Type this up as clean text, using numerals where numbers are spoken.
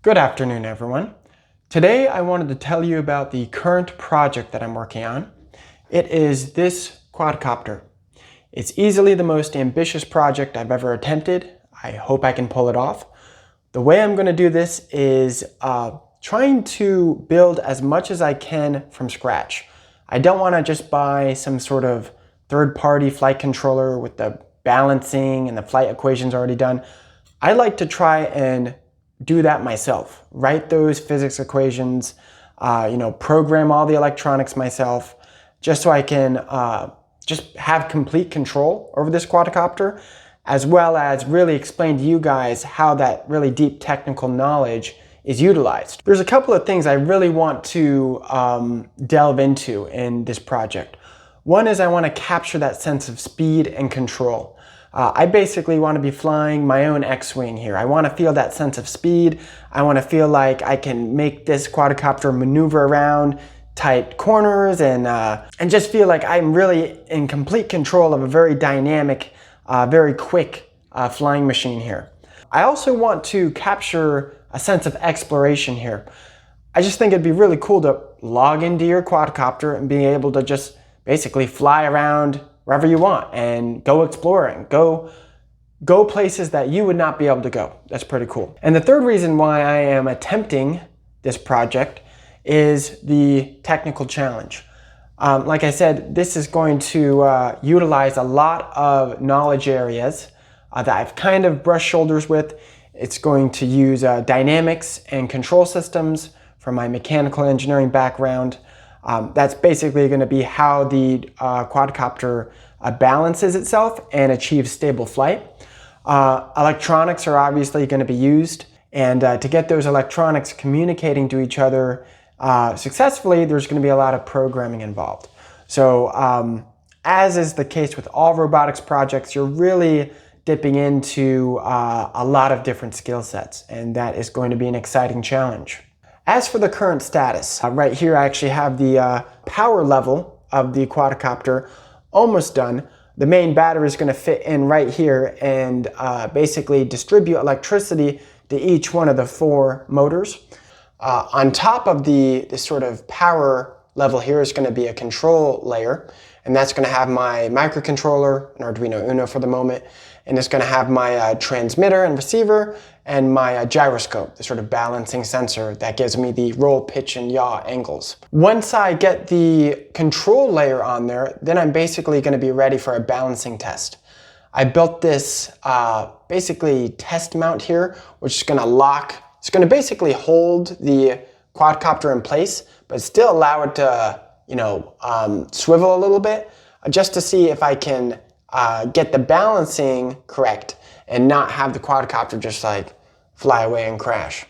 Good afternoon, everyone. Today I wanted to tell you about the current project that I'm working on. It is this quadcopter. It's easily the most ambitious project I've ever attempted. I hope I can pull it off. The way I'm going to do this is trying to build as much as I can from scratch. I don't want to just buy some sort of third-party flight controller with the balancing and the flight equations already done. I like to try and do that myself, write those physics equations, program all the electronics myself, just so I can just have complete control over this quadcopter, as well as really explain to you guys how that really deep technical knowledge is utilized. There's a couple of things I really want to delve into in this project. One is I want to capture that sense of speed and control. I basically want to be flying my own X-Wing here. I want to feel that sense of speed. I want to feel like I can make this quadcopter maneuver around tight corners and just feel like I'm really in complete control of a very dynamic, very quick flying machine here. I also want to capture a sense of exploration here. I just think it'd be really cool to log into your quadcopter and being able to just basically fly around wherever you want and go exploring, go places that you would not be able to go. That's pretty cool. And the third reason why I am attempting this project is the technical challenge. Like I said, this is going to utilize a lot of knowledge areas that I've kind of brushed shoulders with. It's going to use dynamics and control systems from my mechanical engineering background. That's basically going to be how the quadcopter balances itself and achieves stable flight. Electronics are obviously going to be used, and to get those electronics communicating to each other successfully, there's going to be a lot of programming involved. So as is the case with all robotics projects, you're really dipping into a lot of different skill sets, and that is going to be an exciting challenge. As for the current status, right here I actually have the power level of the quadcopter almost done. The main battery is going to fit in right here and basically distribute electricity to each one of the 4 motors. On top of this sort of power level here is going to be a control layer, and that's going to have my microcontroller, an Arduino Uno for the moment, and it's going to have my transmitter and receiver and my gyroscope, the sort of balancing sensor that gives me the roll, pitch, and yaw angles. Once I get the control layer on there, then I'm basically going to be ready for a balancing test. I built this basically test mount here, which is going to lock, it's going to basically hold the quadcopter in place, but still allow it to, swivel a little bit, just to see if I can get the balancing correct and not have the quadcopter just like fly away and crash.